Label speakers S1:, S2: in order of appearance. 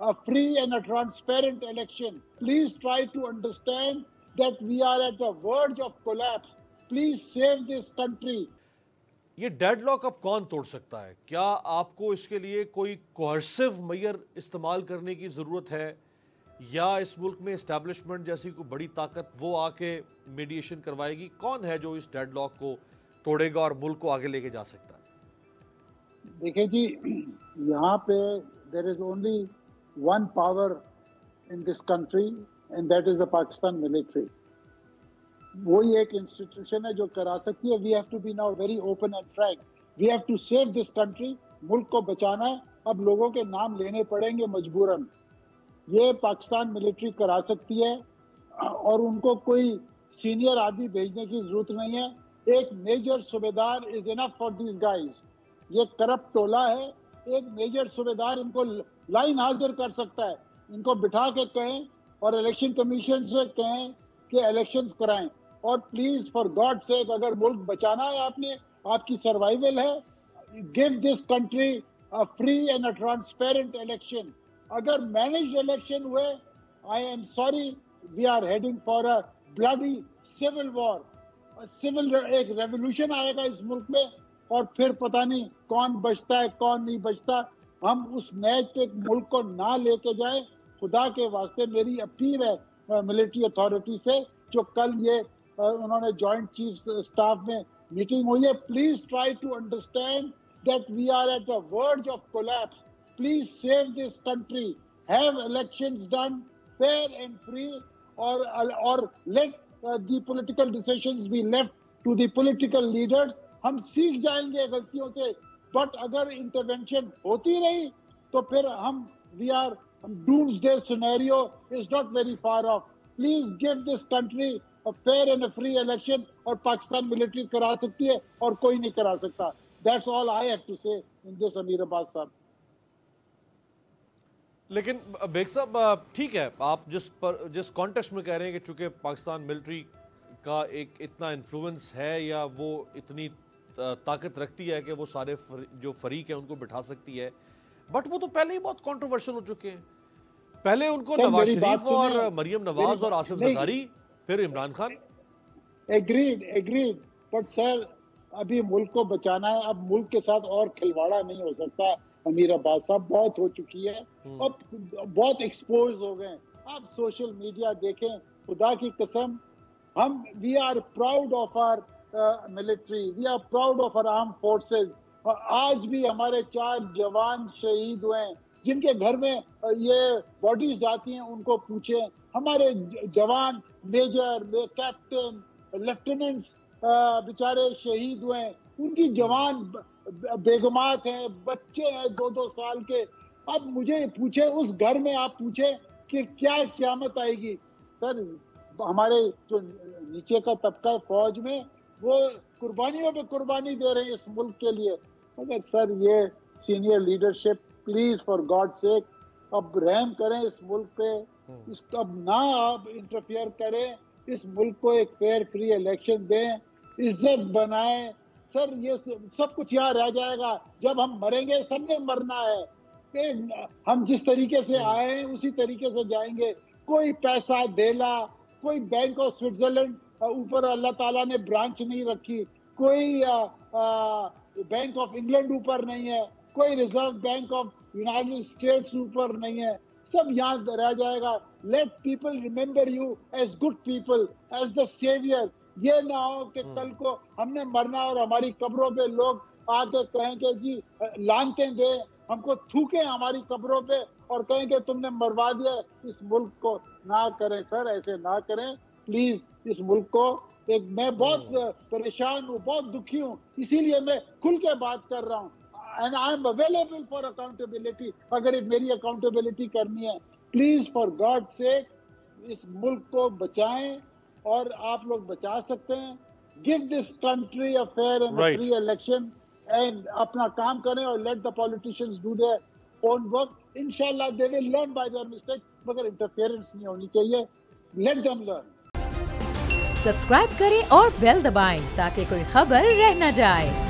S1: a free and a transparent election. Please try to understand that we are at the verge of collapse. Please save this country.
S2: یہ dead lock اب کون توڑ سکتا ہے؟ کیا آپ کو اس کے لیے کوئی کوہرسو میئر استعمال کرنے کی ضرورت ہے، یا اس ملک میں اسٹیبلشمنٹ جیسی کوئی بڑی طاقت وہ آ کے میڈیشن کروائے گی؟ کون ہے جو اس ڈیڈ لاک کو توڑے گا اور ملک کو آگے لے کے جا سکتا ہے؟
S1: دیکھیں جی، یہاں پہ there is only one power in this country and that is the Pakistan military. وہی ایک انسٹیٹیوشن ہے جو کرا سکتی ہے. We have to be now very open and frank. We have to save this country. ملک کو بچانا ہے، اب لوگوں کے نام لینے پڑیں گے مجبوراً. یہ پاکستان ملٹری کرا سکتی ہے اور ان کو کوئی سینئر آدمی بھیجنے کی ضرورت نہیں ہے. ایک میجر صوبیدار is enough for these guys. یہ کرپٹ ٹولہ ہے، ایک میجر صوبیدار ان کو لائن حاضر کر سکتا ہے. ان کو بٹھا کے کہیں اور الیکشن کمیشن سے کہیں کہ الیکشنز کرائیں. اور پلیز فار گاڈ سیک، اگر ملک بچانا ہے آپ نے، آپ کی سروائیول ہے، give this country a free and a transparent election. اگر مینجڈ الیکشن ہوئے، I am sorry, we are heading for a bloody civil war. Civil ایک ریولوشن آئے گا اس ملک میں، اور پھر پتہ نہیں کون بچتا ہے کون نہیں بچتا. ہم اس میچ پہ ملک کو نہ لے کے جائیں. خدا کے واسطے میری اپیل ہے ملٹری اتھارٹی سے، جو کل یہ انہوں نے جوائنٹ چیف اسٹاف میں میٹنگ ہوئی ہے، please try to understand that we are at the verge of collapse. Please save this country. Have elections done fair and free, or let the political decisions be left to the political leaders. ہم سیکھ جائیں گے غلطیوں سے، but اگر intervention ہوتی رہی تو پھر we are doomsday scenario is not very far off. Please give this country a fair and a free election. اور پاکستان ملٹری کرا سکتی ہے اور کوئی نہیں کرا سکتا. That's all I have to say in this, امیر عباس صاحب.
S2: لیکن بیگ صاحب ٹھیک ہے، آپ جس کانٹیکسٹ میں کہہ رہے ہیں کہ چونکہ پاکستان ملٹری کا ایک اتنا انفلوئنس ہے یا وہ اتنی طاقت رکھتی ہے کہ وہ سارے جو فریق ہیں ان کو بٹھا سکتی ہے، بٹ وہ تو پہلے ہی بہت کنٹروورشل ہو چکے ہیں. پہلے ان کو نواز شریف اور مریم نواز اور آصف زرداری، پھر Imran Khan.
S1: Agreed but sir ابھی ملک کو بچانا ہے. اب ملک کے ساتھ اور کھلواڑا نہیں ہو سکتا. امیر عباس صاحب بہت ہو چکی ہے، اب بہت ایکسپوز ہو گئے. آپ سوشل میڈیا دیکھیں، خدا کی قسم ہم we are proud of our military, we are proud of our arm forces. آج بھی ہمارے 4 جوان شہید ہوئے ہیں، جن کے گھر میں یہ باڈیز جاتی ہیں ان کو پوچھیں. ہمارے جوان میجر، کیپٹن، لیفٹیننٹس بیچارے شہید ہوئے ہیں. ان کی جوان بیگمات ہیں، بچے ہیں 2-2 سال کے. اب مجھے پوچھے اس گھر میں، آپ پوچھیں کہ کیا قیامت آئے گی. سر ہمارے جو نیچے کا طبقہ فوج میں، وہ قربانیوں پہ قربانی دے رہے ہیں اس ملک کے لیے. مگر سر یہ senior leadership please for God sake اب رحم کریں اس ملک پہ. اب نہ آپ انٹرفیئر کریں، اس ملک کو ایک فیئر فری الیکشن دیں، عزت بنائیں. سر یہ سب کچھ یہاں رہ جائے گا. جب ہم مریں گے سب نے مرنا ہے. کہ ہم جس طریقے سے آئے ہیں اسی طریقے سے جائیں گے. کوئی پیسہ دیلا، کوئی بینک آف سوئٹزرلینڈ اوپر اللہ تعالیٰ نے برانچ نہیں رکھی، کوئی بینک آف انگلینڈ اوپر نہیں ہے، کوئی Reserve Bank of United States اوپر نہیں ہے. سب یہاں رہ جائے گا. Let people remember you as good people, as the saviour. یہ نہ ہو کہ کل کو ہم نے مرنا اور ہماری قبروں پہ لوگ آ کے کہیں کہ جی لعنتیں دیں، ہم کو تھوکیں ہماری قبروں پہ اور کہیں کہ تم نے مروا دیا. اس ملک کو نہ کریں سر، ایسے نہ کریں پلیز. اس ملک کو میں بہت پریشان ہوں، بہت دکھی ہوں، اسی لیے میں کھل کے بات کر رہا ہوں. And I am available for accountability. اگر میری اکاؤنٹیبلٹی کرنی ہے پلیز فار گاڈ سیک اس ملک کو بچائیں، اور آپ لوگ بچا سکتے ہیں. Give this country a fair and a free election and اپنا کام کریں اور let the politicians do their own work. Inshallah they will learn by their mistakes. مگر انٹرفیئرنس نہیں ہونی چاہیے. Let them learn.
S3: سبسکرائب کریں اور بیل دبائیں تاکہ کوئی خبر رہ نہ جائے.